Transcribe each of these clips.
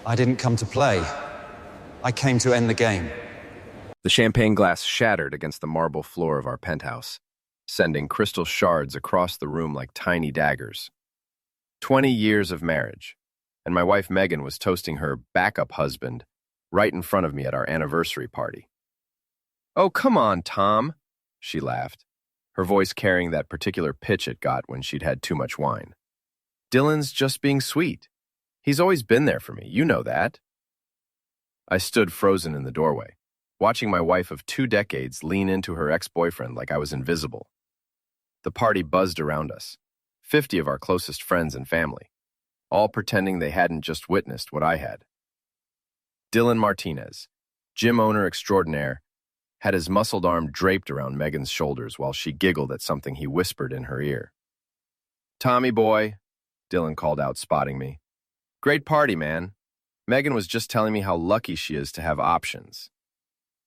I didn't come to play. I came to end the game. The champagne glass shattered against the marble floor of our penthouse, sending crystal shards across the room like tiny daggers. 20 years of marriage, and my wife Megan was toasting her backup husband right in front of me at our anniversary party. "Oh, come on, Tom," she laughed, her voice carrying that particular pitch it got when she'd had too much wine. "Dylan's just being sweet. He's always been there for me, you know that." I stood frozen in the doorway, watching my wife of 2 decades lean into her ex-boyfriend like I was invisible. The party buzzed around us, 50 of our closest friends and family, all pretending they hadn't just witnessed what I had. Dylan Martinez, gym owner extraordinaire, had his muscled arm draped around Megan's shoulders while she giggled at something he whispered in her ear. "Tommy boy," Dylan called out, spotting me. "Great party, man. Megan was just telling me how lucky she is to have options."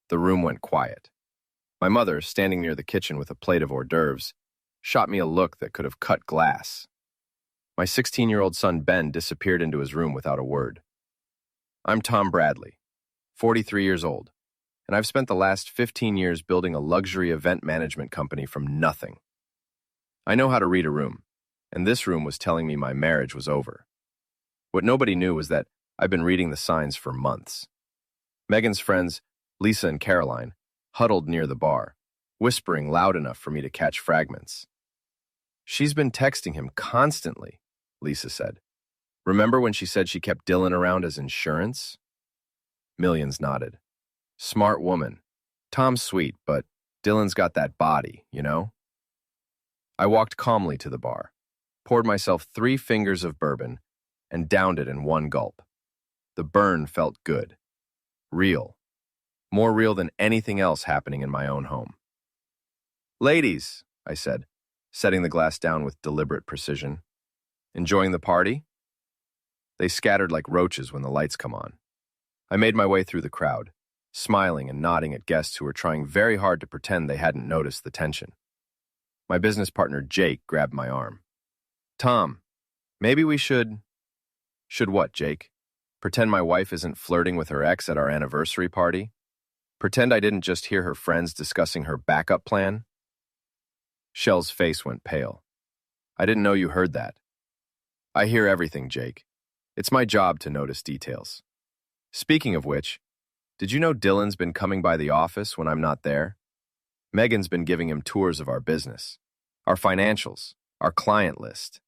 The room went quiet. My mother, standing near the kitchen with a plate of hors d'oeuvres, shot me a look that could have cut glass. My 16-year-old son Ben disappeared into his room without a word. I'm Tom Bradley, 43 years old, and I've spent the last 15 years building a luxury event management company from nothing. I know how to read a room, and this room was telling me my marriage was over. What nobody knew was that I've been reading the signs for months. Megan's friends, Lisa and Caroline, huddled near the bar, whispering loud enough for me to catch fragments. "She's been texting him constantly," Lisa said. "Remember when she said she kept Dylan around as insurance?" Millions nodded. "Smart woman. Tom's sweet, but Dylan's got that body, you know?" I walked calmly to the bar, poured myself 3 fingers of bourbon, and downed it in one gulp. The burn felt good. Real. More real than anything else happening in my own home. "Ladies," I said, setting the glass down with deliberate precision. "Enjoying the party?" They scattered like roaches when the lights come on. I made my way through the crowd, smiling and nodding at guests who were trying very hard to pretend they hadn't noticed the tension. My business partner Jake grabbed my arm. "Tom, maybe we should..." "Should what, Jake? Pretend my wife isn't flirting with her ex at our anniversary party? Pretend I didn't just hear her friends discussing her backup plan?" Shell's face went pale. "I didn't know you heard that." "I hear everything, Jake. It's my job to notice details. Speaking of which, did you know Dylan's been coming by the office when I'm not there? Megan's been giving him tours of our business, our financials, our client list."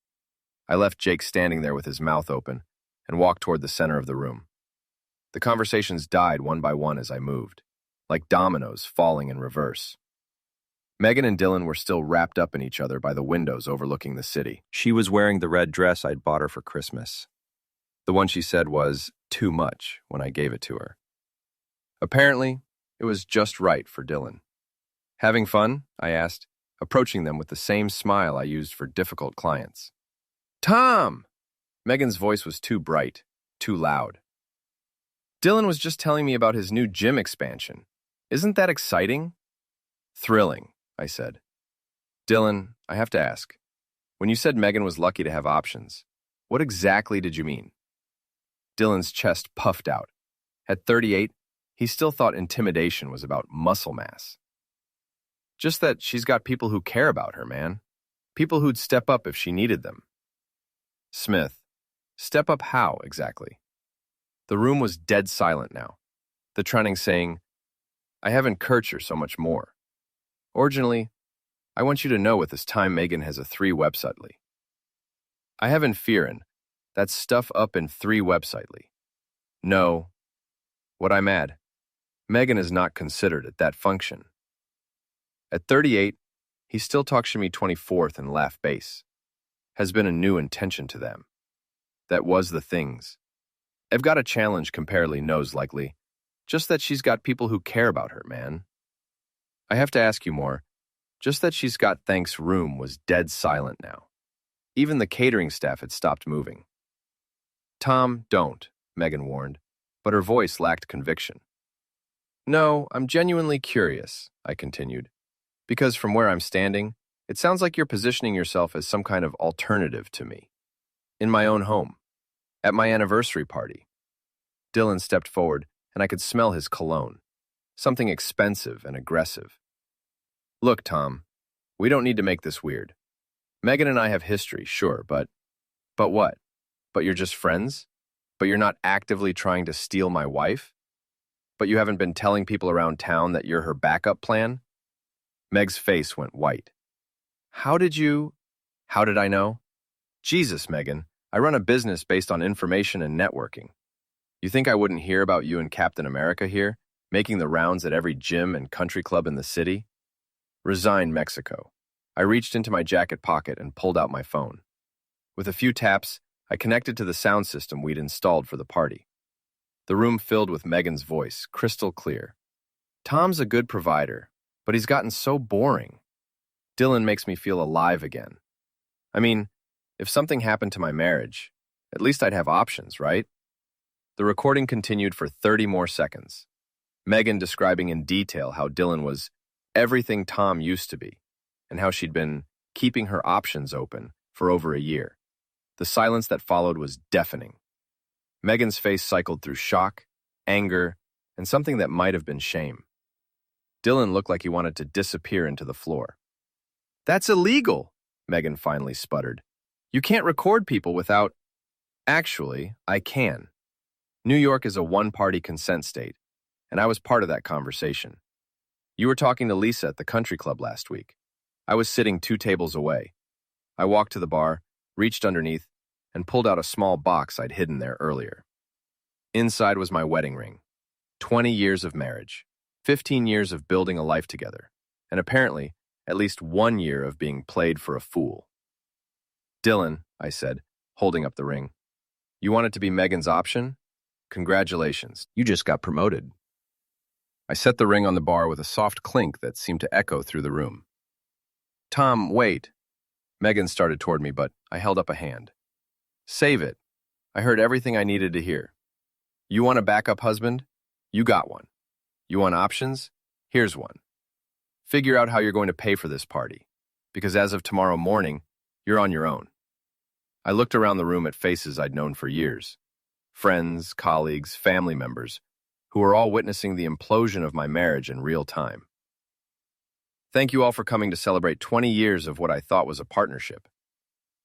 I left Jake standing there with his mouth open and walked toward the center of the room. The conversations died one by one as I moved, like dominoes falling in reverse. Megan and Dylan were still wrapped up in each other by the windows overlooking the city. She was wearing the red dress I'd bought her for Christmas. The one she said was too much when I gave it to her. Apparently, it was just right for Dylan. "Having fun?" I asked, approaching them with the same smile I used for difficult clients. "Tom!" Megan's voice was too bright, too loud. "Dylan was just telling me about his new gym expansion. Isn't that exciting?" "Thrilling," I said. "Dylan, I have to ask, when you said Megan was lucky to have options, what exactly did you mean?" Dylan's chest puffed out. At 38, he still thought intimidation was about muscle mass. "Just that she's got people who care about her, man. People who'd step up if she needed them." "Smith, step up how, exactly?" The room was dead silent now, the Tranning saying, "I haven't Kircher so much more. Originally, I want you to know with this time Megan has a 3-websitely. I haven't fearin', that's stuff up in 3-websitely. No, what I'm at, Megan is not considered at that function." At 38, he still talks Shimmy 24th and laugh bass. Has been a new intention to them. That was the things. I've got a challenge comparely knows likely, just that she's got people who care about her, man. I have to ask you more, just that she's got thanks room was dead silent now. Even the catering staff had stopped moving. "Tom, don't," Megan warned, but her voice lacked conviction. "No, I'm genuinely curious," I continued, "because from where I'm standing, it sounds like you're positioning yourself as some kind of alternative to me. In my own home. At my anniversary party. Dylan stepped forward, and I could smell his cologne. Something expensive and aggressive. Look, Tom, we don't need to make this weird. Megan and I have history, sure, but what? But you're just friends? But you're not actively trying to steal my wife? But you haven't been telling people around town that you're her backup plan? Meg's face went white. How did I know? Jesus, Megan, I run a business based on information and networking. You think I wouldn't hear about you and Captain America here, making the rounds at every gym and country club in the city? Resign, Mexico. I reached into my jacket pocket and pulled out my phone. With a few taps, I connected to the sound system we'd installed for the party. The room filled with Megan's voice, crystal clear. Tom's a good provider, but he's gotten so boring. Dylan makes me feel alive again. I mean, if something happened to my marriage, at least I'd have options, right? The recording continued for 30 more seconds. Megan describing in detail how Dylan was everything Tom used to be, and how she'd been keeping her options open for over a year. The silence that followed was deafening. Megan's face cycled through shock, anger, and something that might have been shame. Dylan looked like he wanted to disappear into the floor. That's illegal, Megan finally sputtered. You can't record people without... Actually, I can. New York is a one-party consent state, and I was part of that conversation. You were talking to Lisa at the country club last week. I was sitting 2 tables away. I walked to the bar, reached underneath, and pulled out a small box I'd hidden there earlier. Inside was my wedding ring. 20 years of marriage, 15 years of building a life together, and apparently at least 1 year of being played for a fool. Dylan, I said, holding up the ring. You wanted to be Megan's option? Congratulations, you just got promoted. I set the ring on the bar with a soft clink that seemed to echo through the room. Tom, wait. Megan started toward me, but I held up a hand. Save it. I heard everything I needed to hear. You want a backup husband? You got one. You want options? Here's one. Figure out how you're going to pay for this party, because as of tomorrow morning, you're on your own. I looked around the room at faces I'd known for years. Friends, colleagues, family members, who were all witnessing the implosion of my marriage in real time. Thank you all for coming to celebrate 20 years of what I thought was a partnership.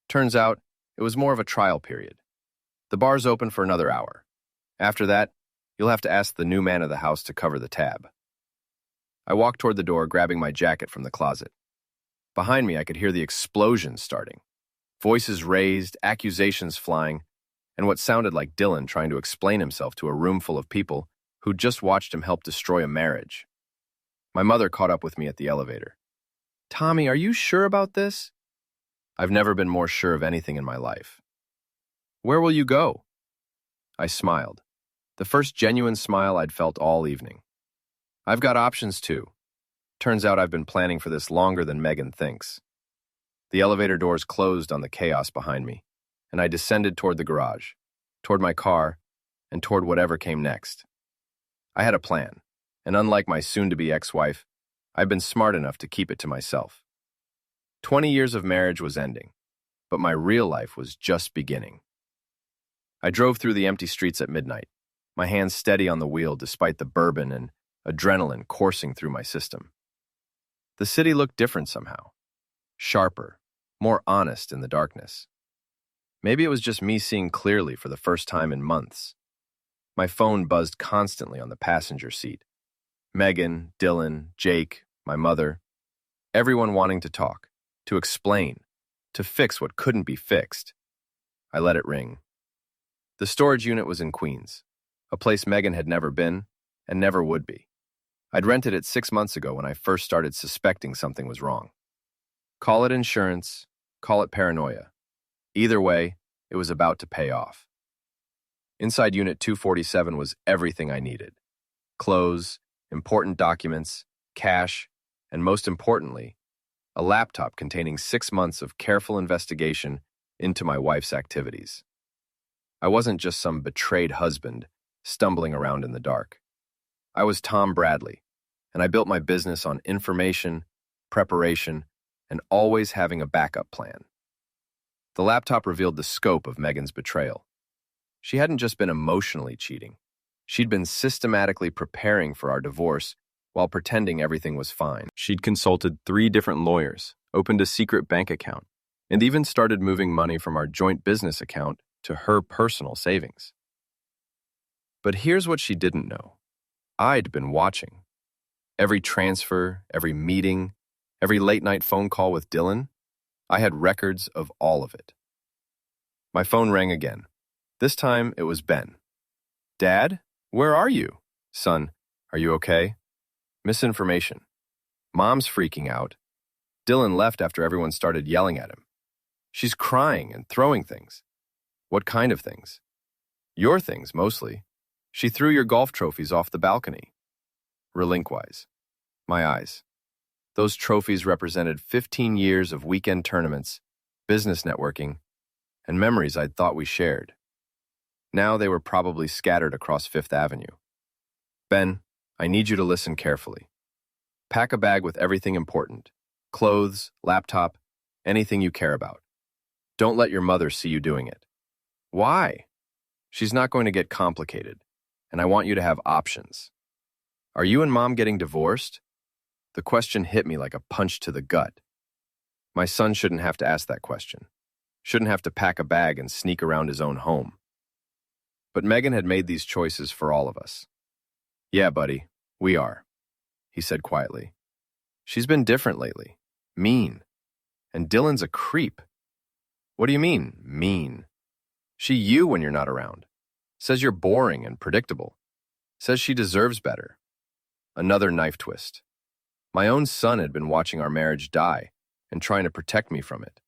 Turns out, it was more of a trial period. The bar's open for another hour. After that, you'll have to ask the new man of the house to cover the tab. I walked toward the door, grabbing my jacket from the closet. Behind me, I could hear the explosion starting. Voices raised, accusations flying, and what sounded like Dylan trying to explain himself to a room full of people who'd just watched him help destroy a marriage. My mother caught up with me at the elevator. Tommy, are you sure about this? I've never been more sure of anything in my life. Where will you go? I smiled. The first genuine smile I'd felt all evening. I've got options too. Turns out I've been planning for this longer than Megan thinks. The elevator doors closed on the chaos behind me, and I descended toward the garage, toward my car, and toward whatever came next. I had a plan, and unlike my soon-to-be ex-wife, I'd been smart enough to keep it to myself. 20 years of marriage was ending, but my real life was just beginning. I drove through the empty streets at midnight, my hands steady on the wheel despite the bourbon and adrenaline coursing through my system. The city looked different somehow, sharper, more honest in the darkness. Maybe it was just me seeing clearly for the first time in months. My phone buzzed constantly on the passenger seat. Megan, Dylan, Jake, my mother, everyone wanting to talk, to explain, to fix what couldn't be fixed. I let it ring. The storage unit was in Queens, a place Megan had never been and never would be. I'd rented it 6 months ago when I first started suspecting something was wrong. Call it insurance, call it paranoia. Either way, it was about to pay off. Inside Unit 247 was everything I needed. Clothes, important documents, cash, and most importantly, a laptop containing 6 months of careful investigation into my wife's activities. I wasn't just some betrayed husband stumbling around in the dark. I was Tom Bradley, and I built my business on information, preparation, and always having a backup plan. The laptop revealed the scope of Megan's betrayal. She hadn't just been emotionally cheating. She'd been systematically preparing for our divorce while pretending everything was fine. She'd consulted 3 different lawyers, opened a secret bank account, and even started moving money from our joint business account to her personal savings. But here's what she didn't know. I'd been watching. Every transfer, every meeting, every late-night phone call with Dylan, I had records of all of it. My phone rang again. This time, it was Ben. "Dad, where are you?" "Son, are you okay?" Misinformation. Mom's freaking out. Dylan left after everyone started yelling at him. She's crying and throwing things. What kind of things? Your things, mostly. She threw your golf trophies off the balcony. Relinquize. My eyes. Those trophies represented 15 years of weekend tournaments, business networking, and memories I'd thought we shared. Now they were probably scattered across Fifth Avenue. "Ben, I need you to listen carefully. Pack a bag with everything important. Clothes, laptop, anything you care about. Don't let your mother see you doing it." "Why?" "She's not going to get complicated, and I want you to have options." "Are you and Mom getting divorced?" The question hit me like a punch to the gut. My son shouldn't have to ask that question. Shouldn't have to pack a bag and sneak around his own home. But Megan had made these choices for all of us. "Yeah, buddy, we are," he said quietly. "She's been different lately. Mean. And Dylan's a creep." "What do you mean, mean?" "She you when you're not around. Says you're boring and predictable. Says she deserves better." Another knife twist. My own son had been watching our marriage die and trying to protect me from it.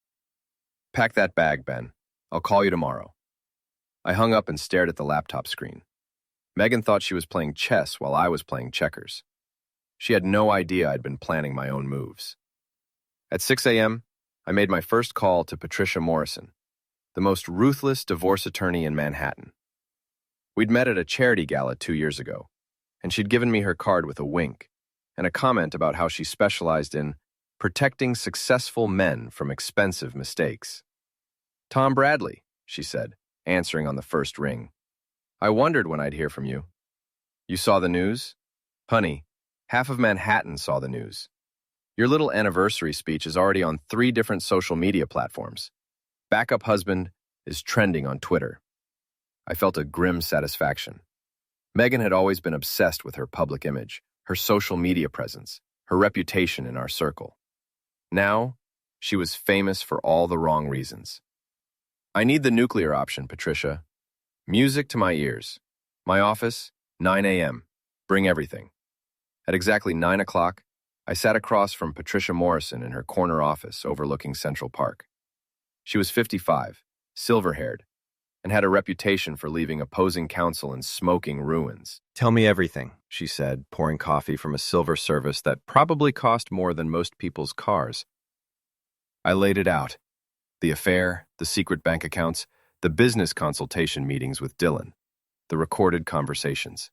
"Pack that bag, Ben. I'll call you tomorrow." I hung up and stared at the laptop screen. Megan thought she was playing chess while I was playing checkers. She had no idea I'd been planning my own moves. At 6 a.m., I made my first call to Patricia Morrison, the most ruthless divorce attorney in Manhattan. We'd met at a charity gala 2 years ago, and she'd given me her card with a wink and a comment about how she specialized in protecting successful men from expensive mistakes. "Tom Bradley," she said, answering on the first ring. "I wondered when I'd hear from you." "You saw the news?" "Honey, half of Manhattan saw the news. Your little anniversary speech is already on 3 different social media platforms. Backup husband is trending on Twitter." I felt a grim satisfaction. Megan had always been obsessed with her public image, her social media presence, her reputation in our circle. Now, she was famous for all the wrong reasons. "I need the nuclear option, Patricia. Music to my ears. My office, 9 a.m. Bring everything." At exactly 9 o'clock, I sat across from Patricia Morrison in her corner office overlooking Central Park. She was 55, silver-haired, and had a reputation for leaving opposing counsel in smoking ruins. "Tell me everything," she said, pouring coffee from a silver service that probably cost more than most people's cars. I laid it out. The affair, the secret bank accounts, the business consultation meetings with Dylan, the recorded conversations.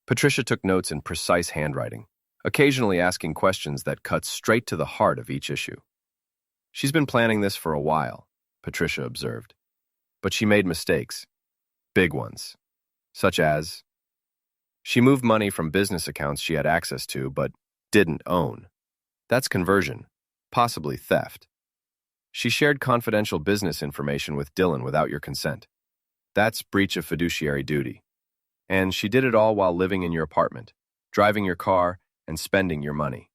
Patricia took notes in precise handwriting, occasionally asking questions that cut straight to the heart of each issue. "She's been planning this for a while," Patricia observed. But she made mistakes. Big ones. Such as, she moved money from business accounts she had access to but didn't own. That's conversion, possibly theft. She shared confidential business information with Dylan without your consent. That's breach of fiduciary duty. And she did it all while living in your apartment, driving your car, and spending your money.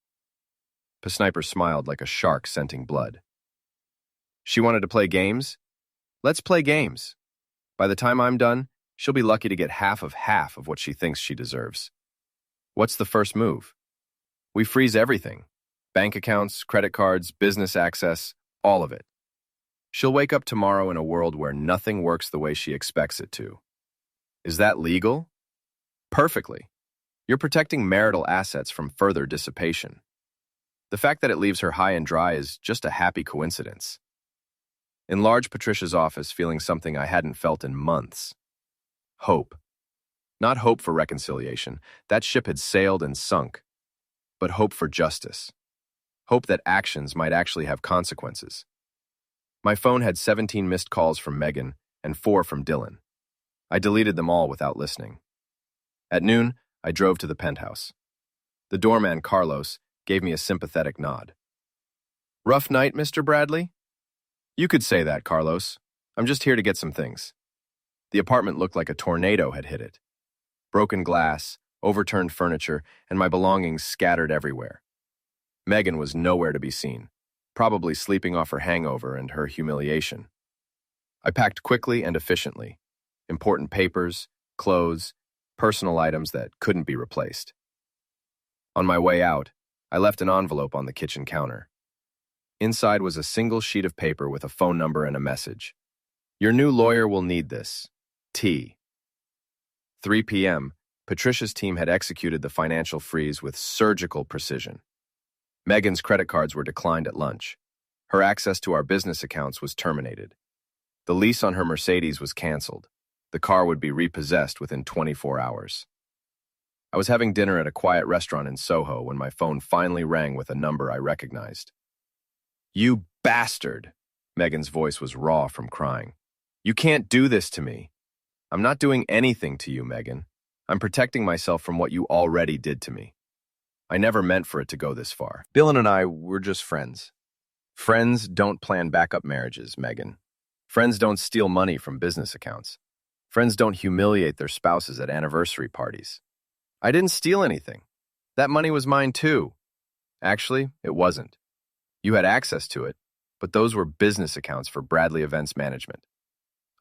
Sniper smiled like a shark scenting blood. "She wanted to play games? Let's play games. By the time I'm done, she'll be lucky to get half of what she thinks she deserves." "What's the first move?" "We freeze everything. Bank accounts, credit cards, business access, all of it. She'll wake up tomorrow in a world where nothing works the way she expects it to." "Is that legal?" "Perfectly. You're protecting marital assets from further dissipation. The fact that it leaves her high and dry is just a happy coincidence." Enlarged Patricia's office, feeling something I hadn't felt in months. Hope. Not hope for reconciliation. That ship had sailed and sunk. But hope for justice. Hope that actions might actually have consequences. My phone had 17 missed calls from Megan and 4 from Dylan. I deleted them all without listening. At noon, I drove to the penthouse. The doorman, Carlos, gave me a sympathetic nod. "Rough night, Mr. Bradley?" "You could say that, Carlos. I'm just here to get some things." The apartment looked like a tornado had hit it. Broken glass, overturned furniture, and my belongings scattered everywhere. Megan was nowhere to be seen, probably sleeping off her hangover and her humiliation. I packed quickly and efficiently. Important papers, clothes, personal items that couldn't be replaced. On my way out, I left an envelope on the kitchen counter. Inside was a single sheet of paper with a phone number and a message. "Your new lawyer will need this. T." 3 p.m., Patricia's team had executed the financial freeze with surgical precision. Megan's credit cards were declined at lunch. Her access to our business accounts was terminated. The lease on her Mercedes was canceled. The car would be repossessed within 24 hours. I was having dinner at a quiet restaurant in Soho when my phone finally rang with a number I recognized. "You bastard!" Megan's voice was raw from crying. "You can't do this to me." "I'm not doing anything to you, Megan. I'm protecting myself from what you already did to me. I never meant for it to go this far. Dylan and I were just friends." "Friends don't plan backup marriages, Megan. Friends don't steal money from business accounts. Friends don't humiliate their spouses at anniversary parties. I didn't steal anything. That money was mine too. Actually, it wasn't. You had access to it, but those were business accounts for Bradley Events Management.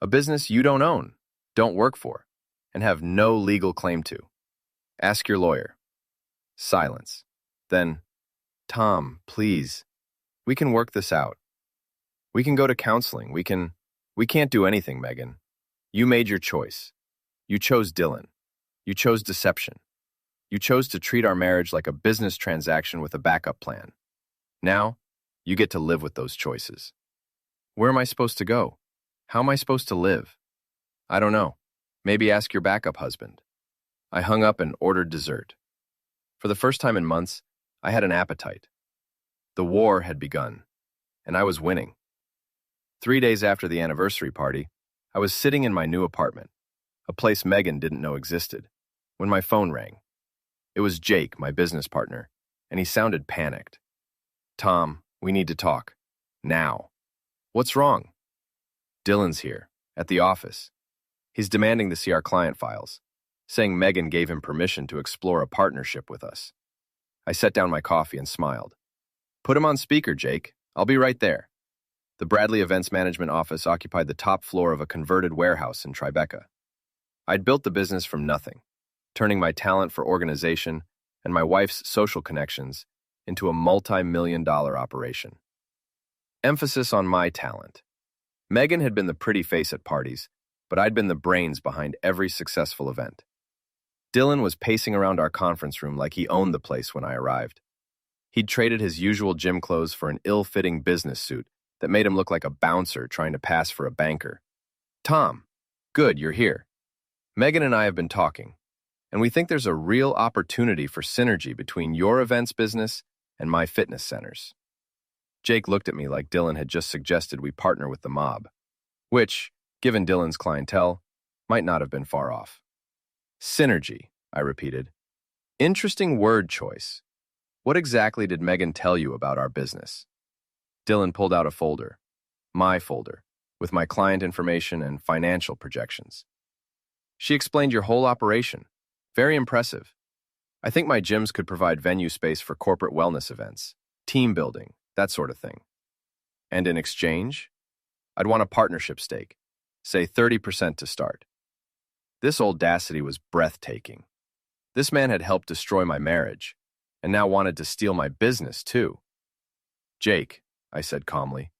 A business you don't own, don't work for, and have no legal claim to. Ask your lawyer." Silence. Then, "Tom, please. We can work this out. We can go to counseling. We can't do anything, Megan. You made your choice. You chose Dylan. You chose deception. You chose to treat our marriage like a business transaction with a backup plan. Now, you get to live with those choices. Where am I supposed to go? How am I supposed to live? I don't know. Maybe ask your backup husband." I hung up and ordered dessert. For the first time in months, I had an appetite. The war had begun, and I was winning. 3 days after the anniversary party, I was sitting in my new apartment, a place Megan didn't know existed, when my phone rang. It was Jake, my business partner, and he sounded panicked. "Tom, we need to talk. Now." "What's wrong?" "Dylan's here, at the office. He's demanding to see our client files, saying Megan gave him permission to explore a partnership with us." I set down my coffee and smiled. "Put him on speaker, Jake. I'll be right there." The Bradley Events Management office occupied the top floor of a converted warehouse in Tribeca. I'd built the business from nothing, turning my talent for organization and my wife's social connections into a multi-million-dollar operation. Emphasis on my talent. Megan had been the pretty face at parties, but I'd been the brains behind every successful event. Dylan was pacing around our conference room like he owned the place when I arrived. He'd traded his usual gym clothes for an ill-fitting business suit that made him look like a bouncer trying to pass for a banker. "Tom, good, you're here. Megan and I have been talking, and we think there's a real opportunity for synergy between your events business and my fitness centers." Jake looked at me like Dylan had just suggested we partner with the mob, which, given Dylan's clientele, might not have been far off. "Synergy," I repeated. "Interesting word choice. What exactly did Megan tell you about our business?" Dylan pulled out a folder, my folder, with my client information and financial projections. "She explained your whole operation. Very impressive. I think my gyms could provide venue space for corporate wellness events, team building, that sort of thing. And in exchange, I'd want a partnership stake, say 30% to start." This audacity was breathtaking. This man had helped destroy my marriage, and now wanted to steal my business too. "Jake," I said calmly,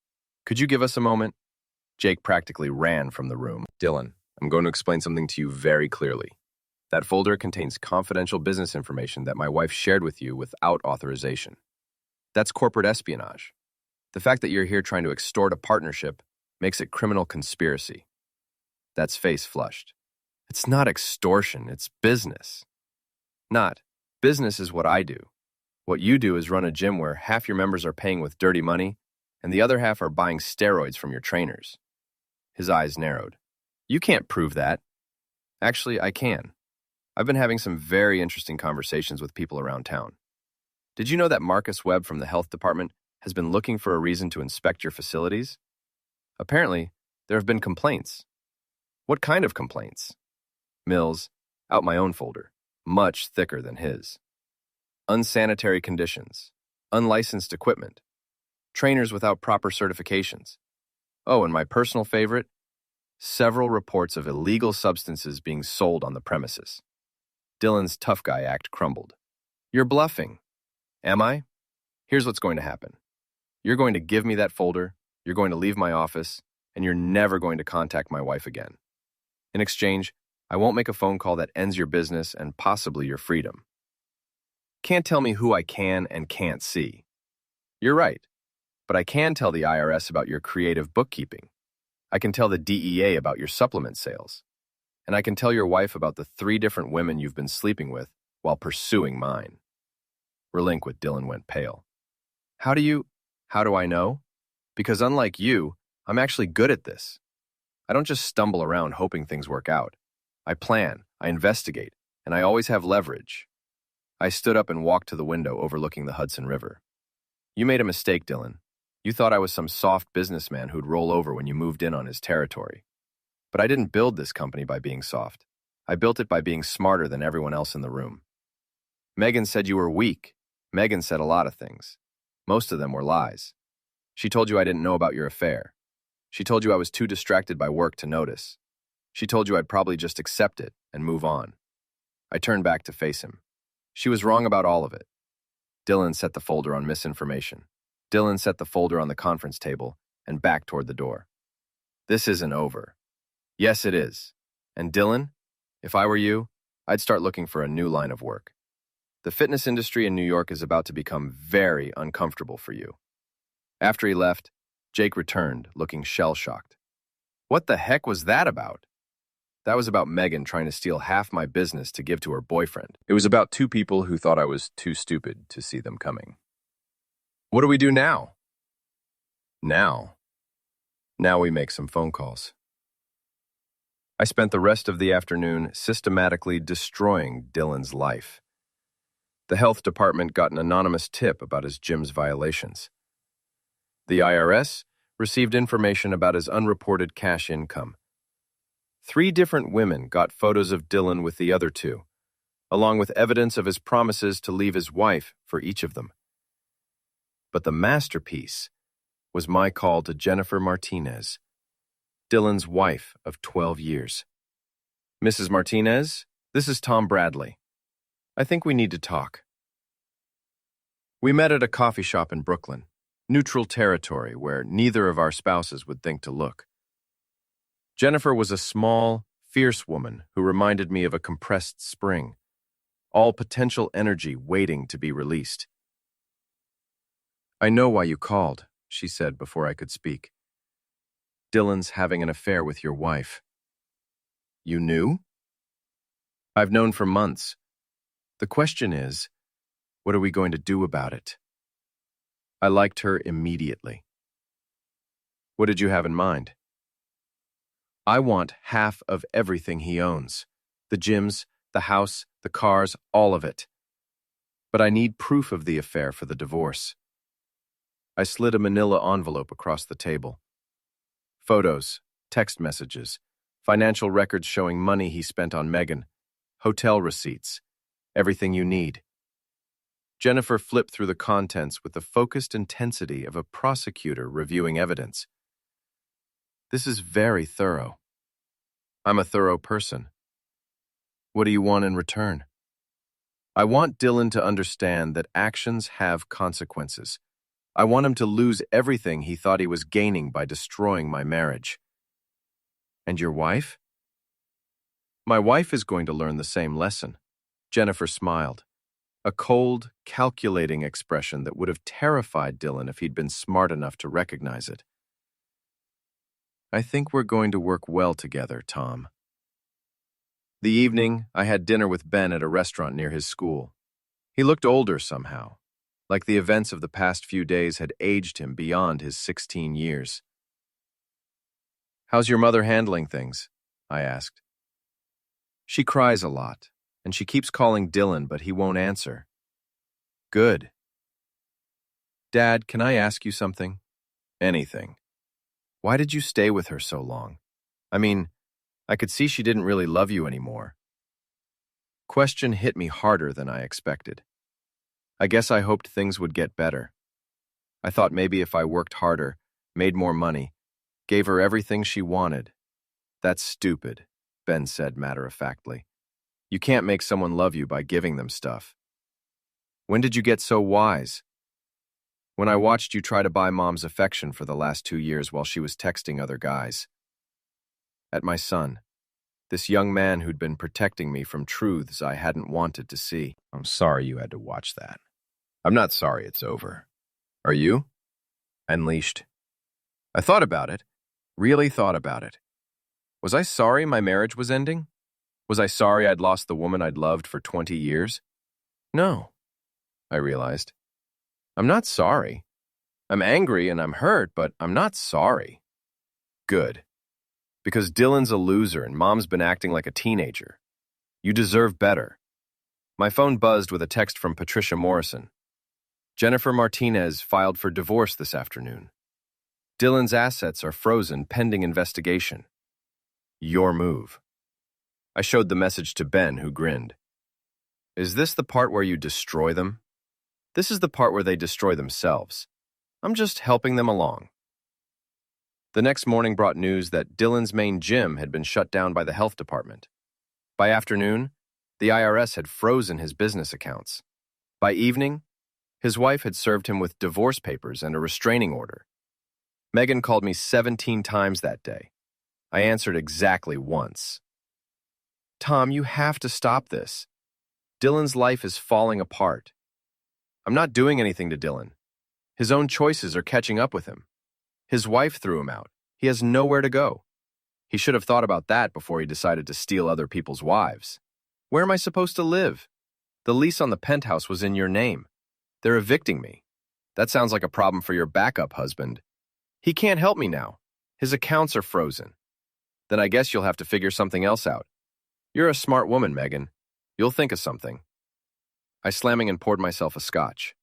"could you give us a moment?" Jake practically ran from the room. "Dylan, I'm going to explain something to you very clearly. That folder contains confidential business information that my wife shared with you without authorization. That's corporate espionage. The fact that you're here trying to extort a partnership makes it criminal conspiracy." That's face flushed. "It's not extortion, it's business." "Not. Business is what I do. What you do is run a gym where half your members are paying with dirty money and the other half are buying steroids from your trainers." His eyes narrowed. "You can't prove that." "Actually, I can. I've been having some very interesting conversations with people around town. Did you know that Marcus Webb from the health department has been looking for a reason to inspect your facilities? Apparently, there have been complaints. What kind of complaints? Mills, out my own folder, much thicker than his. Unsanitary conditions, unlicensed equipment, trainers without proper certifications. Oh, and my personal favorite, several reports of illegal substances being sold on the premises. Dylan's tough guy act crumbled. You're bluffing. Am I? Here's what's going to happen. You're going to give me that folder, you're going to leave my office, and you're never going to contact my wife again. In exchange, I won't make a phone call that ends your business and possibly your freedom. Can't tell me who I can and can't see. You're right, but I can tell the IRS about your creative bookkeeping. I can tell the DEA about your supplement sales. And I can tell your wife about the 3 different women you've been sleeping with while pursuing mine. Relinquit Dylan went pale. How do I know? Because unlike you, I'm actually good at this. I don't just stumble around hoping things work out. I plan, I investigate, and I always have leverage. I stood up and walked to the window overlooking the Hudson River. You made a mistake, Dylan. You thought I was some soft businessman who'd roll over when you moved in on his territory. But I didn't build this company by being soft. I built it by being smarter than everyone else in the room. Megan said you were weak. Megan said a lot of things. Most of them were lies. She told you I didn't know about your affair. She told you I was too distracted by work to notice. She told you I'd probably just accept it and move on. I turned back to face him. She was wrong about all of it. Dylan set the folder on misinformation. Dylan set the folder on the conference table and backed toward the door. This isn't over. Yes, it is. And Dylan, if I were you, I'd start looking for a new line of work. The fitness industry in New York is about to become very uncomfortable for you. After he left, Jake returned, looking shell-shocked. What the heck was that about? That was about Megan trying to steal half my business to give to her boyfriend. It was about 2 people who thought I was too stupid to see them coming. What do we do now? Now we make some phone calls. I spent the rest of the afternoon systematically destroying Dylan's life. The health department got an anonymous tip about his gym's violations. The IRS received information about his unreported cash income. 3 different women got photos of Dylan with the other 2, along with evidence of his promises to leave his wife for each of them. But the masterpiece was my call to Jennifer Martinez, Dylan's wife of 12 years. Mrs. Martinez, this is Tom Bradley. I think we need to talk. We met at a coffee shop in Brooklyn, neutral territory where neither of our spouses would think to look. Jennifer was a small, fierce woman who reminded me of a compressed spring, all potential energy waiting to be released. I know why you called, she said before I could speak. Dylan's having an affair with your wife. You knew? I've known for months. The question is, what are we going to do about it? I liked her immediately. What did you have in mind? I want half of everything he owns. The gyms, the house, the cars, all of it. But I need proof of the affair for the divorce. I slid a manila envelope across the table. Photos, text messages, financial records showing money he spent on Megan, hotel receipts, everything you need. Jennifer flipped through the contents with the focused intensity of a prosecutor reviewing evidence. This is very thorough. I'm a thorough person. What do you want in return? I want Dylan to understand that actions have consequences. I want him to lose everything he thought he was gaining by destroying my marriage. And your wife? My wife is going to learn the same lesson. Jennifer smiled. A cold, calculating expression that would have terrified Dylan if he'd been smart enough to recognize it. I think we're going to work well together, Tom. The evening, I had dinner with Ben at a restaurant near his school. He looked older somehow, like the events of the past few days had aged him beyond his 16 years. How's your mother handling things? I asked. She cries a lot, and she keeps calling Dylan, but he won't answer. Good. Dad, can I ask you something? Anything. Why did you stay with her so long? I mean, I could see she didn't really love you anymore. Question hit me harder than I expected. I guess I hoped things would get better. I thought maybe if I worked harder, made more money, gave her everything she wanted. That's stupid, Ben said matter-of-factly. You can't make someone love you by giving them stuff. When did you get so wise? When I watched you try to buy Mom's affection for the last 2 years while she was texting other guys. At my son, this young man who'd been protecting me from truths I hadn't wanted to see. I'm sorry you had to watch that. I'm not sorry it's over. Are you? Unleashed. I thought about it. Really thought about it. Was I sorry my marriage was ending? Was I sorry I'd lost the woman I'd loved for 20 years? No, I realized. I'm not sorry. I'm angry and I'm hurt, but I'm not sorry. Good. Because Dylan's a loser and Mom's been acting like a teenager. You deserve better. My phone buzzed with a text from Patricia Morrison. Jennifer Martinez filed for divorce this afternoon. Dylan's assets are frozen pending investigation. Your move. I showed the message to Ben, who grinned. Is this the part where you destroy them? This is the part where they destroy themselves. I'm just helping them along. The next morning brought news that Dylan's main gym had been shut down by the health department. By afternoon, the IRS had frozen his business accounts. By evening, his wife had served him with divorce papers and a restraining order. Megan called me 17 times that day. I answered exactly once. Tom, you have to stop this. Dylan's life is falling apart. I'm not doing anything to Dylan. His own choices are catching up with him. His wife threw him out. He has nowhere to go. He should have thought about that before he decided to steal other people's wives. Where am I supposed to live? The lease on the penthouse was in your name. They're evicting me. That sounds like a problem for your backup husband. He can't help me now. His accounts are frozen. Then I guess you'll have to figure something else out. You're a smart woman, Megan. You'll think of something. I slamming and poured myself a scotch.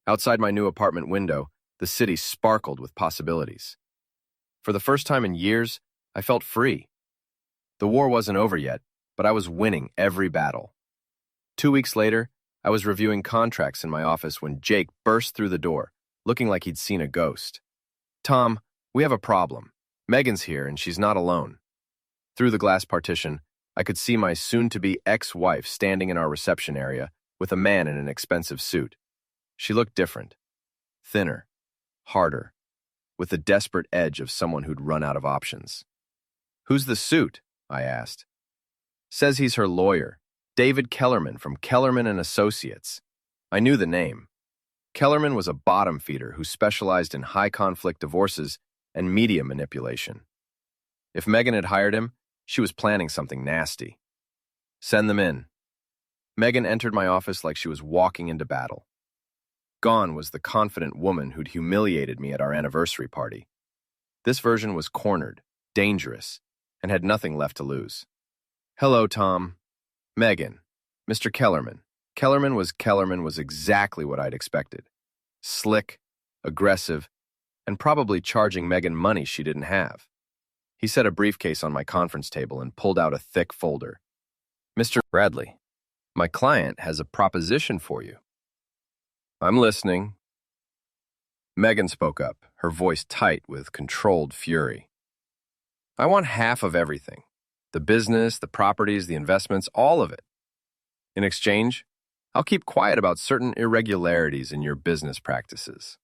Outside my new apartment window, the city sparkled with possibilities. For the first time in years, I felt free. The war wasn't over yet, but I was winning every battle. 2 weeks later, I was reviewing contracts in my office when Jake burst through the door, looking like he'd seen a ghost. Tom, we have a problem. Megan's here and she's not alone. Through the glass partition, I could see my soon-to-be ex-wife standing in our reception area with a man in an expensive suit. She looked different, thinner, harder, with the desperate edge of someone who'd run out of options. Who's the suit? I asked. Says he's her lawyer, David Kellerman from Kellerman and Associates. I knew the name. Kellerman was a bottom feeder who specialized in high-conflict divorces and media manipulation. If Megan had hired him, she was planning something nasty. Send them in. Megan entered my office like she was walking into battle. Gone was the confident woman who'd humiliated me at our anniversary party. This version was cornered, dangerous, and had nothing left to lose. Hello, Tom. Megan. Mr. Kellerman. Kellerman was exactly what I'd expected. Slick, aggressive, and probably charging Megan money she didn't have. He set a briefcase on my conference table and pulled out a thick folder. Mr. Bradley, my client has a proposition for you. I'm listening. Megan spoke up, her voice tight with controlled fury. I want half of everything. The business, the properties, the investments, all of it. In exchange, I'll keep quiet about certain irregularities in your business practices.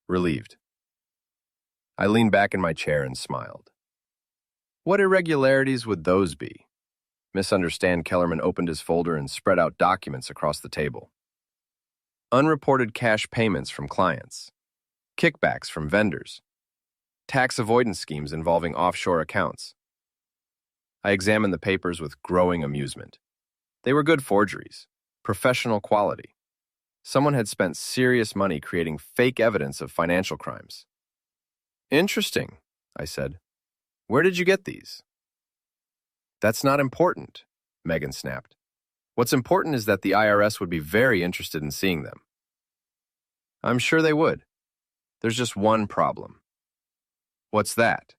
Relieved. I leaned back in my chair and smiled. What irregularities would those be? Misunderstand Kellerman opened his folder and spread out documents across the table. Unreported cash payments from clients. Kickbacks from vendors. Tax avoidance schemes involving offshore accounts. I examined the papers with growing amusement. They were good forgeries, professional quality. Someone had spent serious money creating fake evidence of financial crimes. Interesting, I said. Where did you get these? That's not important. Megan snapped. What's important is that the IRS would be very interested in seeing them. I'm sure they would. There's just one problem. What's that?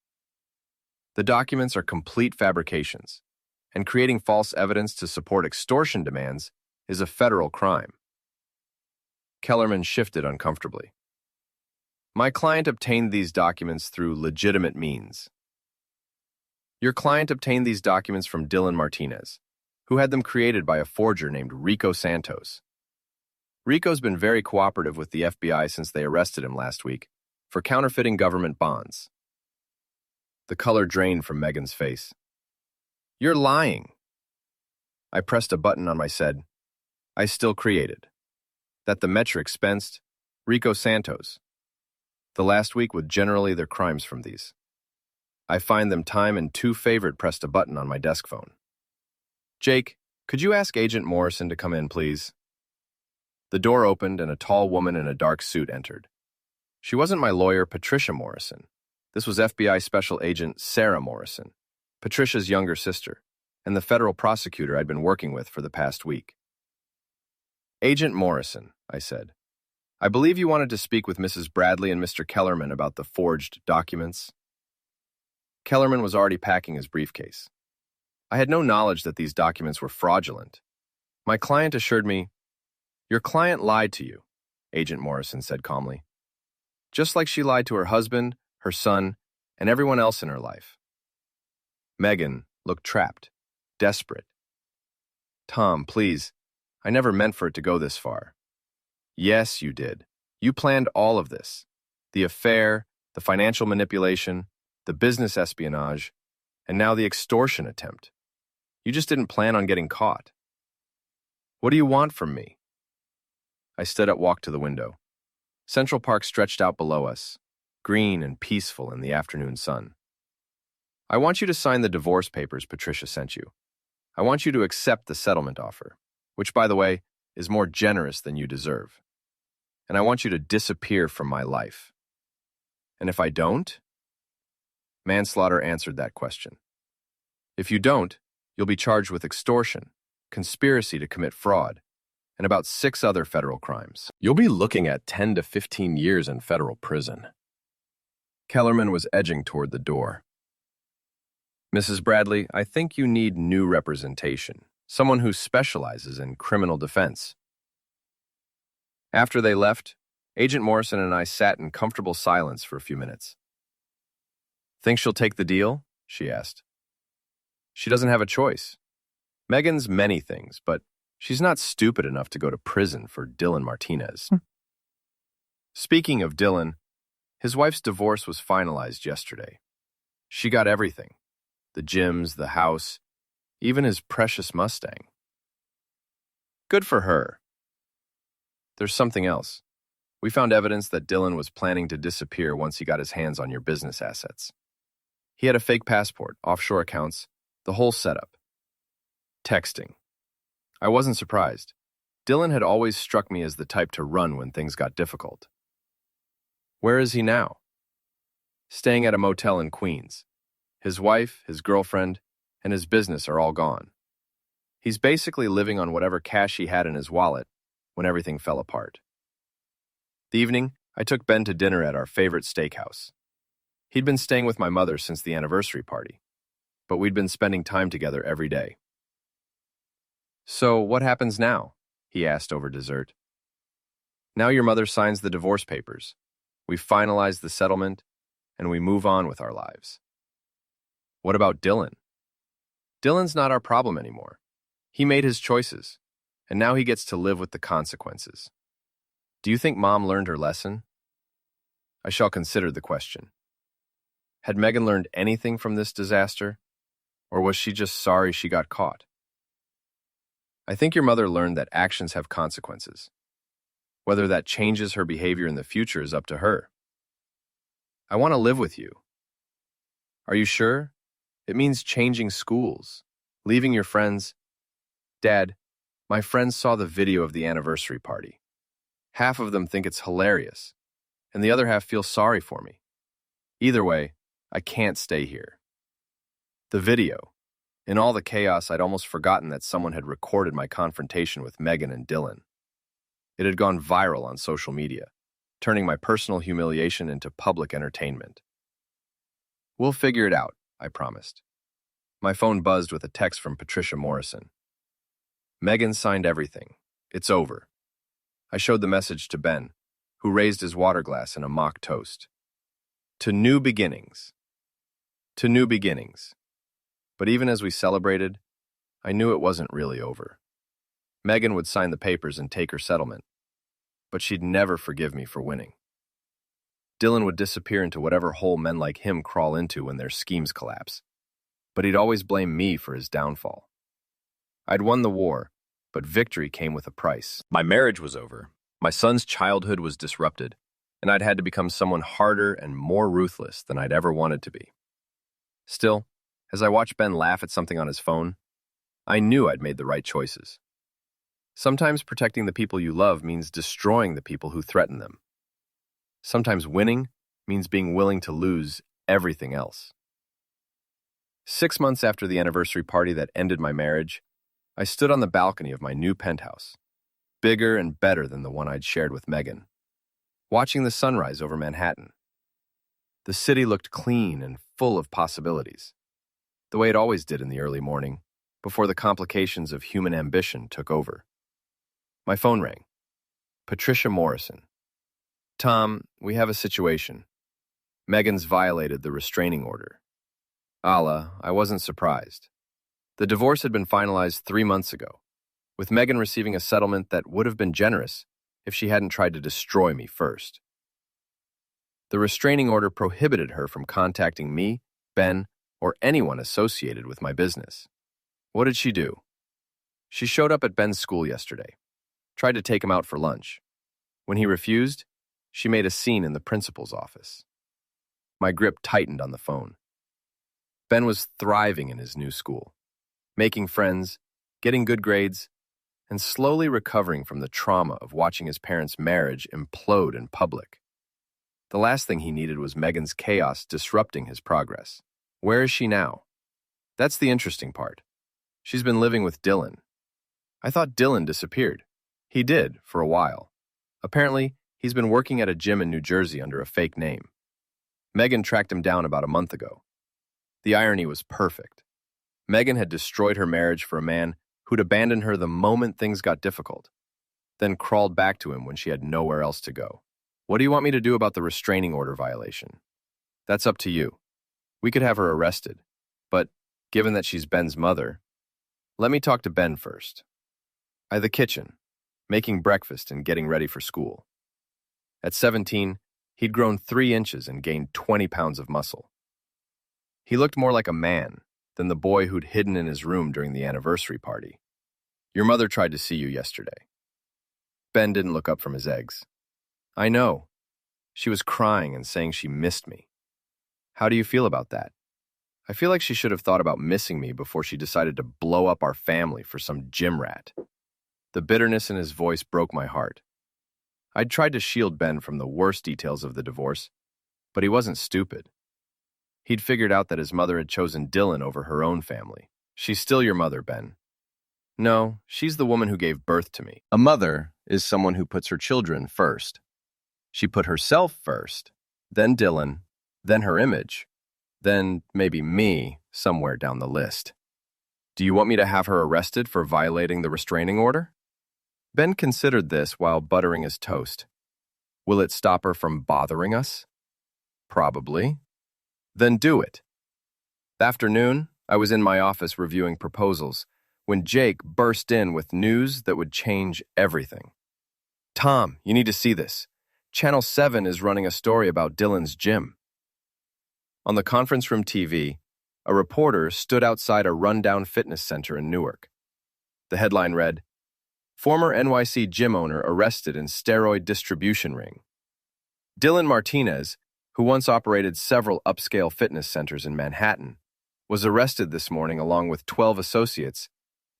The documents are complete fabrications, and creating false evidence to support extortion demands is a federal crime. Kellerman shifted uncomfortably. My client obtained these documents through legitimate means. Your client obtained these documents from Dylan Martinez, who had them created by a forger named Rico Santos. Rico's been very cooperative with the FBI since they arrested him last week for counterfeiting government bonds. The color drained from Megan's face. You're lying. I pressed a button on my said, I still created. That the Metro expensed Rico Santos. The last week with generally their crimes from these. I find them time and two favorite pressed a button on my desk phone. Jake, could you ask Agent Morrison to come in, please? The door opened and a tall woman in a dark suit entered. She wasn't my lawyer, Patricia Morrison. This was FBI Special Agent Sarah Morrison, Patricia's younger sister, and the federal prosecutor I'd been working with for the past week. Agent Morrison, I said, I believe you wanted to speak with Mrs. Bradley and Mr. Kellerman about the forged documents. Kellerman was already packing his briefcase. I had no knowledge that these documents were fraudulent. My client assured me, Your client lied to you, Agent Morrison said calmly. Just like she lied to her husband, her son, and everyone else in her life. Megan looked trapped, desperate. Tom, please, I never meant for it to go this far. Yes, you did. You planned all of this. The affair, the financial manipulation, the business espionage, and now the extortion attempt. You just didn't plan on getting caught. What do you want from me? I stood up, walked to the window. Central Park stretched out below us, green and peaceful in the afternoon sun. I want you to sign the divorce papers Patricia sent you. I want you to accept the settlement offer, which, by the way, is more generous than you deserve. And I want you to disappear from my life. And if I don't? Manslaughter answered that question. If you don't, you'll be charged with extortion, conspiracy to commit fraud, and about 6 other federal crimes. You'll be looking at 10 to 15 years in federal prison. Kellerman was edging toward the door. Mrs. Bradley, I think you need new representation, someone who specializes in criminal defense. After they left, Agent Morrison and I sat in comfortable silence for a few minutes. Think she'll take the deal? She asked. She doesn't have a choice. Megan's many things, but she's not stupid enough to go to prison for Dylan Martinez. Speaking of Dylan, his wife's divorce was finalized yesterday. She got everything. The gyms, the house, even his precious Mustang. Good for her. There's something else. We found evidence that Dylan was planning to disappear once he got his hands on your business assets. He had a fake passport, offshore accounts, the whole setup. Texting. I wasn't surprised. Dylan had always struck me as the type to run when things got difficult. Where is he now? Staying at a motel in Queens. His wife, his girlfriend, and his business are all gone. He's basically living on whatever cash he had in his wallet when everything fell apart. The evening, I took Ben to dinner at our favorite steakhouse. He'd been staying with my mother since the anniversary party, but we'd been spending time together every day. So, what happens now? He asked over dessert. Now your mother signs the divorce papers. We finalize the settlement, and we move on with our lives. What about Dylan? Dylan's not our problem anymore. He made his choices, and now he gets to live with the consequences. Do you think Mom learned her lesson? I shall consider the question. Had Megan learned anything from this disaster, or was she just sorry she got caught? I think your mother learned that actions have consequences. Whether that changes her behavior in the future is up to her. I want to live with you. Are you sure? It means changing schools, leaving your friends. Dad, my friends saw the video of the anniversary party. Half of them think it's hilarious, and the other half feel sorry for me. Either way, I can't stay here. The video. In all the chaos, I'd almost forgotten that someone had recorded my confrontation with Megan and Dylan. It had gone viral on social media, turning my personal humiliation into public entertainment. "We'll figure it out," I promised. My phone buzzed with a text from Patricia Morrison. "Megan signed everything. It's over." I showed the message to Ben, who raised his water glass in a mock toast. To new beginnings. To new beginnings. But even as we celebrated, I knew it wasn't really over. Megan would sign the papers and take her settlement, but she'd never forgive me for winning. Dylan would disappear into whatever hole men like him crawl into when their schemes collapse, but he'd always blame me for his downfall. I'd won the war, but victory came with a price. My marriage was over, my son's childhood was disrupted, and I'd had to become someone harder and more ruthless than I'd ever wanted to be. Still, as I watched Ben laugh at something on his phone, I knew I'd made the right choices. Sometimes protecting the people you love means destroying the people who threaten them. Sometimes winning means being willing to lose everything else. 6 months after the anniversary party that ended my marriage, I stood on the balcony of my new penthouse, bigger and better than the one I'd shared with Megan, watching the sunrise over Manhattan. The city looked clean and full of possibilities, the way it always did in the early morning, before the complications of human ambition took over. My phone rang. Patricia Morrison. "Tom, we have a situation. Megan's violated the restraining order." Allah, I wasn't surprised. The divorce had been finalized 3 months ago, with Megan receiving a settlement that would have been generous if she hadn't tried to destroy me first. The restraining order prohibited her from contacting me, Ben, or anyone associated with my business. What did she do? She showed up at Ben's school yesterday, tried to take him out for lunch. When he refused, she made a scene in the principal's office. My grip tightened on the phone. Ben was thriving in his new school, making friends, getting good grades, and slowly recovering from the trauma of watching his parents' marriage implode in public. The last thing he needed was Megan's chaos disrupting his progress. Where is she now? That's the interesting part. She's been living with Dylan. I thought Dylan disappeared. He did, for a while. Apparently, he's been working at a gym in New Jersey under a fake name. Megan tracked him down about a month ago. The irony was perfect. Megan had destroyed her marriage for a man who'd abandoned her the moment things got difficult, then crawled back to him when she had nowhere else to go. "What do you want me to do about the restraining order violation?" "That's up to you. We could have her arrested, but given that she's Ben's mother, let me talk to Ben first." I had the kitchen, making breakfast and getting ready for school. At 17, he'd grown 3 inches and gained 20 pounds of muscle. He looked more like a man than the boy who'd hidden in his room during the anniversary party. "Your mother tried to see you yesterday." Ben didn't look up from his eggs. "I know. She was crying and saying she missed me." "How do you feel about that?" "I feel like she should have thought about missing me before she decided to blow up our family for some gym rat." The bitterness in his voice broke my heart. I'd tried to shield Ben from the worst details of the divorce, but he wasn't stupid. He'd figured out that his mother had chosen Dylan over her own family. "She's still your mother, Ben." "No, she's the woman who gave birth to me." A mother is someone who puts her children first. She put herself first, then Dylan, then her image, then maybe me somewhere down the list. "Do you want me to have her arrested for violating the restraining order?" Ben considered this while buttering his toast. "Will it stop her from bothering us?" "Probably." "Then do it." That afternoon, I was in my office reviewing proposals when Jake burst in with news that would change everything. "Tom, you need to see this. Channel 7 is running a story about Dylan's gym." On the conference room TV, a reporter stood outside a rundown fitness center in Newark. The headline read, "Former NYC gym owner arrested in steroid distribution ring." Dylan Martinez, who once operated several upscale fitness centers in Manhattan, was arrested this morning along with 12 associates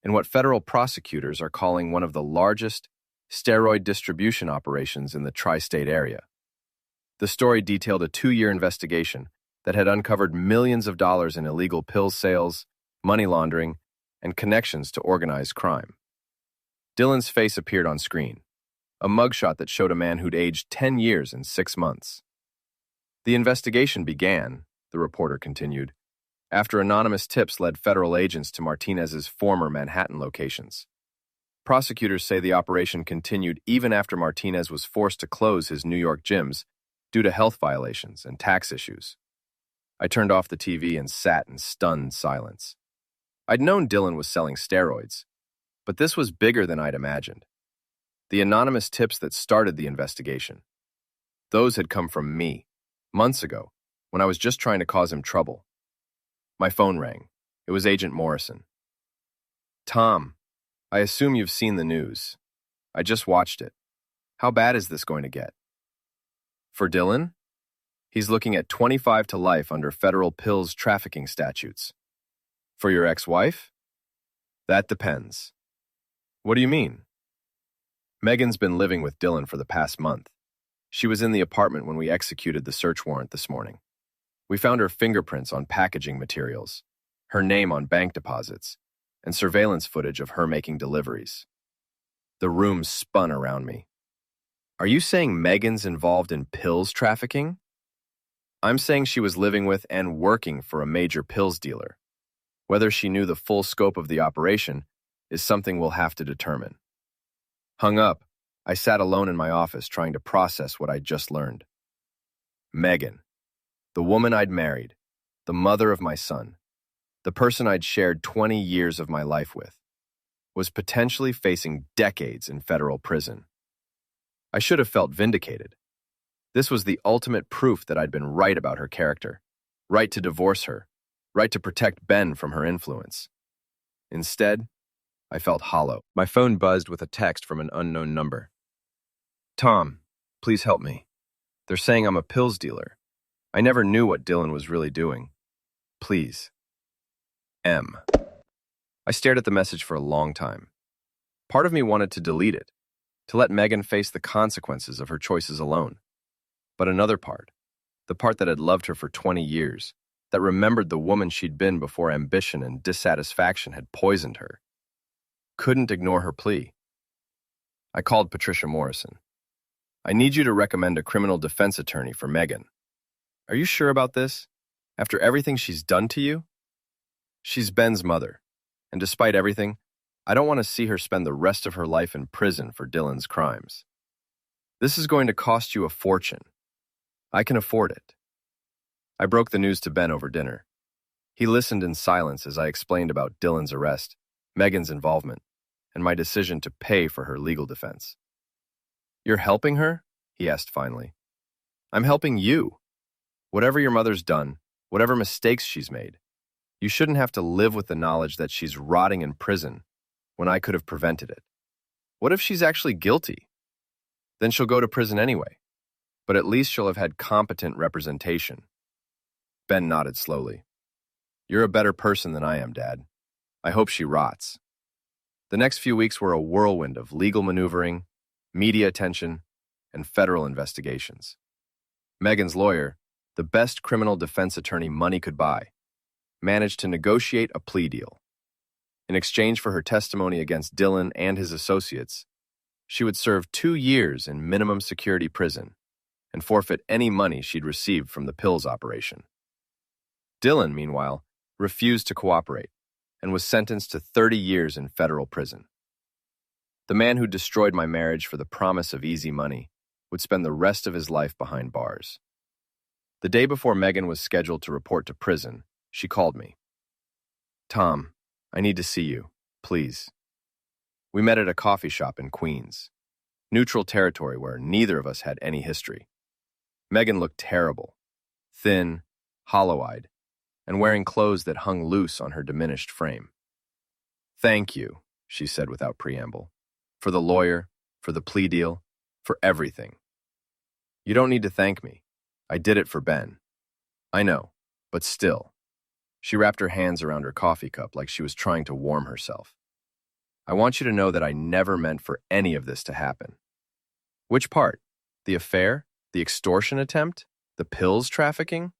in what federal prosecutors are calling one of the largest steroid distribution operations in the tri-state area. The story detailed a 2-year investigation that had uncovered millions of dollars in illegal pill sales, money laundering, and connections to organized crime. Dylan's face appeared on screen, a mugshot that showed a man who'd aged 10 years and 6 months. The investigation began, the reporter continued, after anonymous tips led federal agents to Martinez's former Manhattan locations. Prosecutors say the operation continued even after Martinez was forced to close his New York gyms due to health violations and tax issues. I turned off the TV and sat in stunned silence. I'd known Dylan was selling steroids, but this was bigger than I'd imagined. The anonymous tips that started the investigation, those had come from me, months ago, when I was just trying to cause him trouble. My phone rang. It was Agent Morrison. "Tom, I assume you've seen the news. I just watched it. How bad is this going to get?" "For Dylan? He's looking at 25 to life under federal pills trafficking statutes. For your ex-wife? That depends." "What do you mean?" "Megan's been living with Dylan for the past month. She was in the apartment when we executed the search warrant this morning. We found her fingerprints on packaging materials, her name on bank deposits, and surveillance footage of her making deliveries." The room spun around me. "Are you saying Megan's involved in pills trafficking?" "I'm saying she was living with and working for a major pills dealer. Whether she knew the full scope of the operation is something we'll have to determine." Hung up, I sat alone in my office trying to process what I'd just learned. Megan, the woman I'd married, the mother of my son, the person I'd shared 20 years of my life with, was potentially facing decades in federal prison. I should have felt vindicated. This was the ultimate proof that I'd been right about her character, right to divorce her, right to protect Ben from her influence. Instead, I felt hollow. My phone buzzed with a text from an unknown number. "Tom, please help me. They're saying I'm a pills dealer. I never knew what Dylan was really doing. Please. M." I stared at the message for a long time. Part of me wanted to delete it, to let Megan face the consequences of her choices alone. But another part, the part that had loved her for 20 years, that remembered the woman she'd been before ambition and dissatisfaction had poisoned her, couldn't ignore her plea. I called Patricia Morrison. "I need you to recommend a criminal defense attorney for Megan. Are you sure about this? After everything she's done to you?" "She's Ben's mother, and despite everything, I don't want to see her spend the rest of her life in prison for Dylan's crimes. This is going to cost you a fortune. I can afford it." I broke the news to Ben over dinner. He listened in silence as I explained about Dylan's arrest, Megan's involvement, and my decision to pay for her legal defense. "You're helping her?" he asked finally. "I'm helping you. Whatever your mother's done, whatever mistakes she's made, you shouldn't have to live with the knowledge that she's rotting in prison when I could have prevented it. What if she's actually guilty? Then she'll go to prison anyway, but at least she'll have had competent representation." Ben nodded slowly. "You're a better person than I am, Dad. I hope she rots." The next few weeks were a whirlwind of legal maneuvering, media attention, and federal investigations. Megan's lawyer, the best criminal defense attorney money could buy, managed to negotiate a plea deal. In exchange for her testimony against Dylan and his associates, she would serve 2 years in minimum security prison and forfeit any money she'd received from the pills operation. Dylan, meanwhile, refused to cooperate and was sentenced to 30 years in federal prison. The man who destroyed my marriage for the promise of easy money would spend the rest of his life behind bars. The day before Megan was scheduled to report to prison, she called me. "Tom, I need to see you, please." We met at a coffee shop in Queens, neutral territory where neither of us had any history. Megan looked terrible, thin, hollow-eyed, and wearing clothes that hung loose on her diminished frame. "Thank you," she said without preamble, "for the lawyer, for the plea deal, for everything." "You don't need to thank me. I did it for Ben." "I know, but still." She wrapped her hands around her coffee cup like she was trying to warm herself. "I want you to know that I never meant for any of this to happen." "Which part? The affair? The extortion attempt? The pills trafficking?"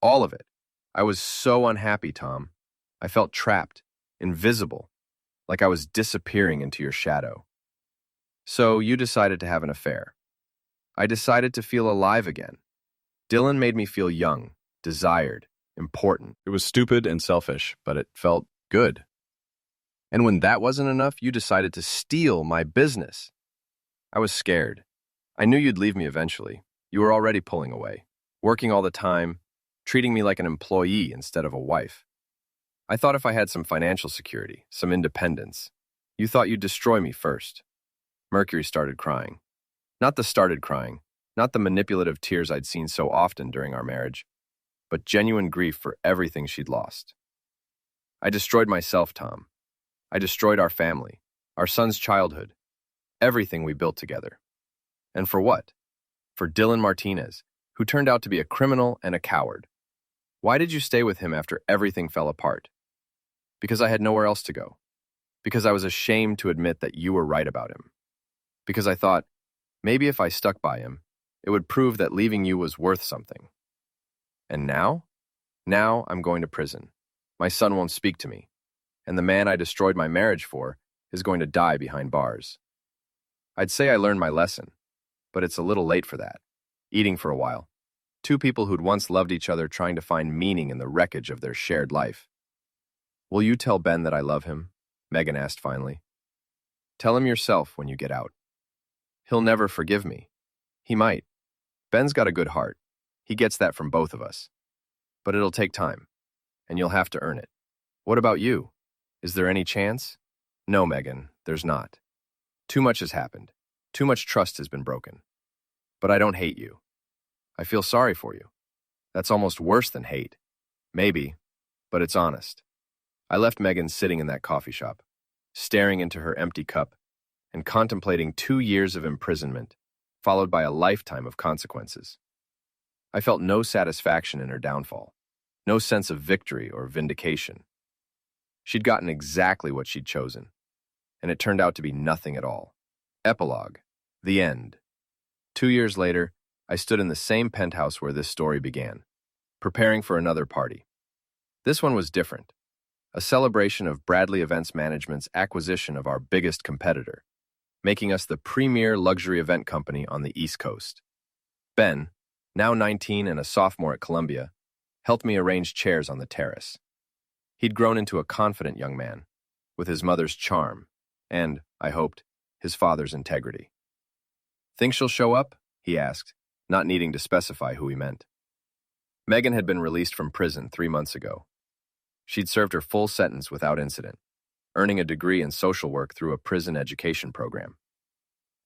"All of it. I was so unhappy, Tom. I felt trapped, invisible, like I was disappearing into your shadow. So you decided to have an affair. I decided to feel alive again. Dylan made me feel young, desired, important. It was stupid and selfish, but it felt good. And when that wasn't enough, you decided to steal my business. I was scared. I knew you'd leave me eventually. You were already pulling away, working all the time, treating me like an employee instead of a wife. I thought if I had some financial security, some independence, you thought you'd destroy me first. Mercury started crying. Not the manipulative tears I'd seen so often during our marriage, but genuine grief for everything she'd lost. I destroyed myself, Tom. I destroyed our family, our son's childhood, everything we built together. And for what? For Dylan Martinez, who turned out to be a criminal and a coward. Why did you stay with him after everything fell apart? Because I had nowhere else to go. Because I was ashamed to admit that you were right about him. Because I thought, maybe if I stuck by him, it would prove that leaving you was worth something. And now? Now I'm going to prison. My son won't speak to me. And the man I destroyed my marriage for is going to die behind bars. I'd say I learned my lesson, but it's a little late for that. Eating for a while. Two people who'd once loved each other trying to find meaning in the wreckage of their shared life. Will you tell Ben that I love him? Megan asked finally. Tell him yourself when you get out. He'll never forgive me. He might. Ben's got a good heart. He gets that from both of us. But it'll take time, and you'll have to earn it. What about you? Is there any chance? No, Megan, there's not. Too much has happened. Too much trust has been broken. But I don't hate you. I feel sorry for you. That's almost worse than hate. Maybe, but it's honest. I left Megan sitting in that coffee shop, staring into her empty cup and contemplating 2 years of imprisonment, followed by a lifetime of consequences. I felt no satisfaction in her downfall, no sense of victory or vindication. She'd gotten exactly what she'd chosen, and it turned out to be nothing at all. Epilogue. The end. 2 years later, I stood in the same penthouse where this story began, preparing for another party. This one was different. A celebration of Bradley Events Management's acquisition of our biggest competitor, making us the premier luxury event company on the East Coast. Ben, now 19 and a sophomore at Columbia, helped me arrange chairs on the terrace. He'd grown into a confident young man, with his mother's charm and, I hoped, his father's integrity. Think she'll show up? He asked, not needing to specify who he meant. Megan had been released from prison 3 months ago. She'd served her full sentence without incident, earning a degree in social work through a prison education program.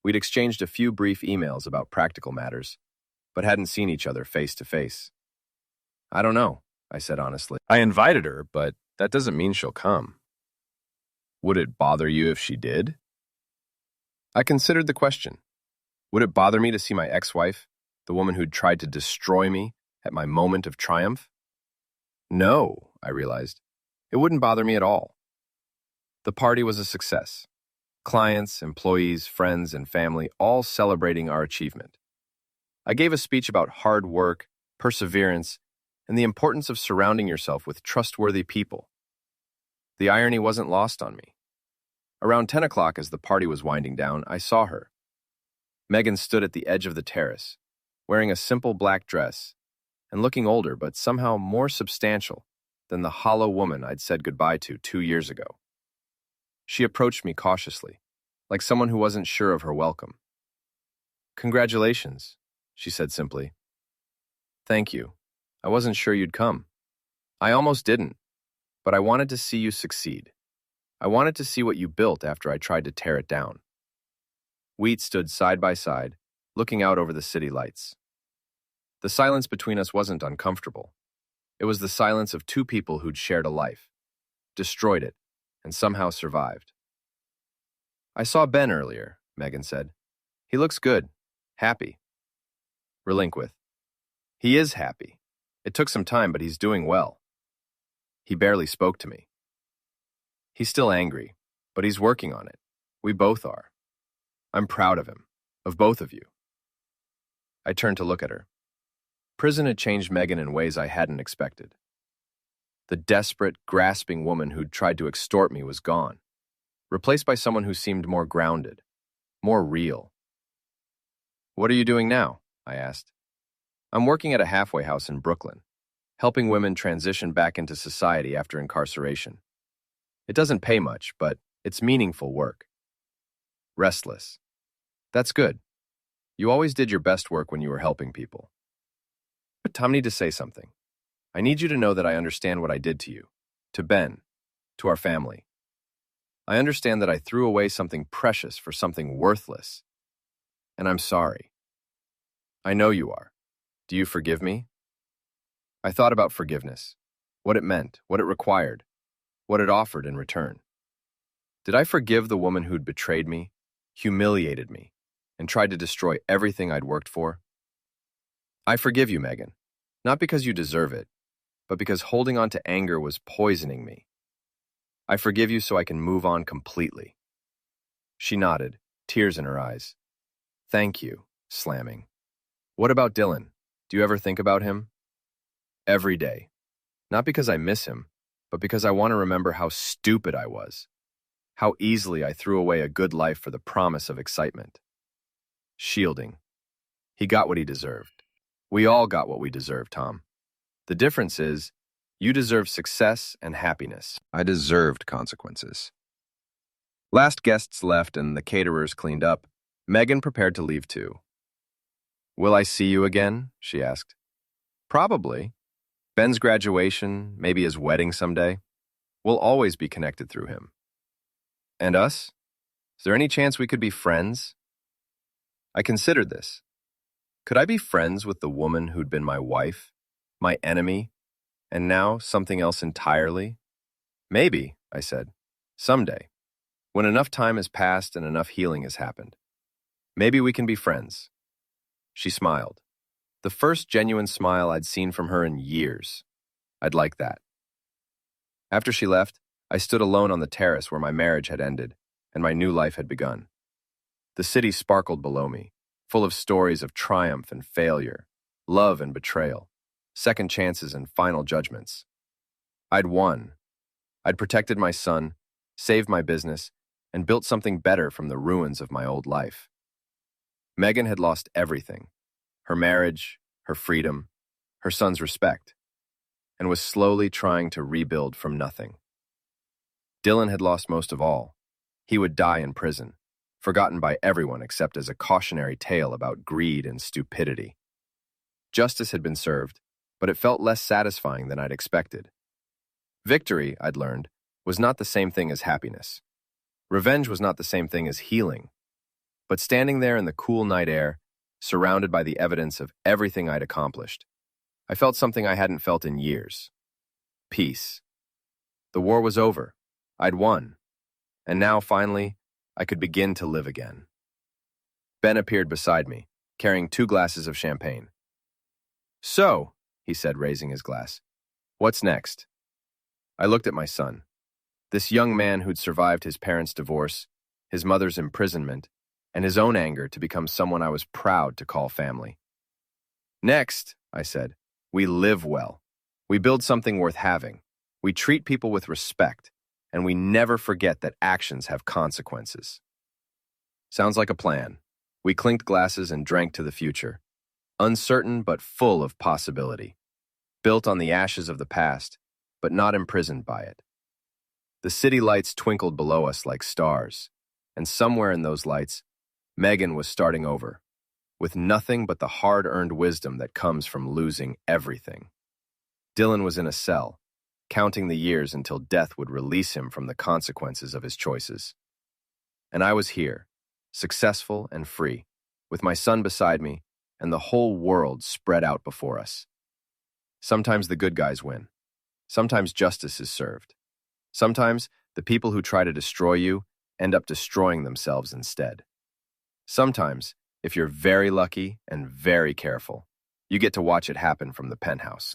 We'd exchanged a few brief emails about practical matters, but hadn't seen each other face to face. I don't know, I said honestly. I invited her, but that doesn't mean she'll come. Would it bother you if she did? I considered the question. Would it bother me to see my ex-wife, the woman who'd tried to destroy me, at my moment of triumph? No, I realized. It wouldn't bother me at all. The party was a success. Clients, employees, friends, and family all celebrating our achievement. I gave a speech about hard work, perseverance, and the importance of surrounding yourself with trustworthy people. The irony wasn't lost on me. Around 10 o'clock as the party was winding down, I saw her. Megan stood at the edge of the terrace, wearing a simple black dress, and looking older but somehow more substantial than the hollow woman I'd said goodbye to 2 years ago. She approached me cautiously, like someone who wasn't sure of her welcome. Congratulations, she said simply. Thank you. I wasn't sure you'd come. I almost didn't, but I wanted to see you succeed. I wanted to see what you built after I tried to tear it down. We stood side by side, looking out over the city lights. The silence between us wasn't uncomfortable. It was the silence of two people who'd shared a life, destroyed it, and somehow survived. I saw Ben earlier, Megan said. He looks good, happy. Relinquith. He is happy. It took some time, but he's doing well. He barely spoke to me. He's still angry, but he's working on it. We both are. I'm proud of him, of both of you. I turned to look at her. Prison had changed Megan in ways I hadn't expected. The desperate, grasping woman who'd tried to extort me was gone, replaced by someone who seemed more grounded, more real. "What are you doing now?" I asked. "I'm working at a halfway house in Brooklyn, helping women transition back into society after incarceration. It doesn't pay much, but it's meaningful work." Restless. "That's good. You always did your best work when you were helping people." But Tom, need to say something. "I need you to know that I understand what I did to you, to Ben, to our family. I understand that I threw away something precious for something worthless. And I'm sorry. I know you are. Do you forgive me?" I thought about forgiveness, what it meant, what it required, what it offered in return. Did I forgive the woman who'd betrayed me, humiliated me, and tried to destroy everything I'd worked for? "I forgive you, Megan, not because you deserve it, but because holding on to anger was poisoning me. I forgive you so I can move on completely." She nodded, tears in her eyes. "Thank you," slamming. "What about Dylan? Do you ever think about him?" "Every day. Not because I miss him, but because I want to remember how stupid I was. How easily I threw away a good life for the promise of excitement." Shielding. "He got what he deserved. We all got what we deserved, Tom. The difference is, you deserve success and happiness. I deserved consequences." Last guests left and the caterers cleaned up. Megan prepared to leave too. "Will I see you again?" she asked. "Probably. Ben's graduation, maybe his wedding someday. We'll always be connected through him." "And us? Is there any chance we could be friends?" I considered this. Could I be friends with the woman who'd been my wife, my enemy, and now something else entirely? "Maybe," I said. "Someday. When enough time has passed and enough healing has happened. Maybe we can be friends." She smiled. The first genuine smile I'd seen from her in years. I'd like that. After she left, I stood alone on the terrace where my marriage had ended and my new life had begun. The city sparkled below me, full of stories of triumph and failure, love and betrayal, second chances and final judgments. I'd won. I'd protected my son, saved my business, and built something better from the ruins of my old life. Megan had lost everything: her marriage, her freedom, her son's respect, and was slowly trying to rebuild from nothing. Dylan had lost most of all. He would die in prison, forgotten by everyone except as a cautionary tale about greed and stupidity. Justice had been served, but it felt less satisfying than I'd expected. Victory, I'd learned, was not the same thing as happiness. Revenge was not the same thing as healing. But standing there in the cool night air, surrounded by the evidence of everything I'd accomplished, I felt something I hadn't felt in years. Peace. The war was over. I'd won. And now, finally, I could begin to live again. Ben appeared beside me, carrying 2 glasses of champagne. "So," he said, raising his glass, "what's next?" I looked at my son, this young man who'd survived his parents' divorce, his mother's imprisonment, and his own anger to become someone I was proud to call family. "Next," I said, "we live well. We build something worth having. We treat people with respect, and we never forget that actions have consequences." Sounds like a plan. We clinked glasses and drank to the future, uncertain but full of possibility, built on the ashes of the past, but not imprisoned by it. The city lights twinkled below us like stars, and somewhere in those lights, Megan was starting over, with nothing but the hard-earned wisdom that comes from losing everything. Dylan was in a cell, counting the years until death would release him from the consequences of his choices. And I was here, successful and free, with my son beside me, and the whole world spread out before us. Sometimes the good guys win. Sometimes justice is served. Sometimes the people who try to destroy you end up destroying themselves instead. Sometimes, if you're very lucky and very careful, you get to watch it happen from the penthouse.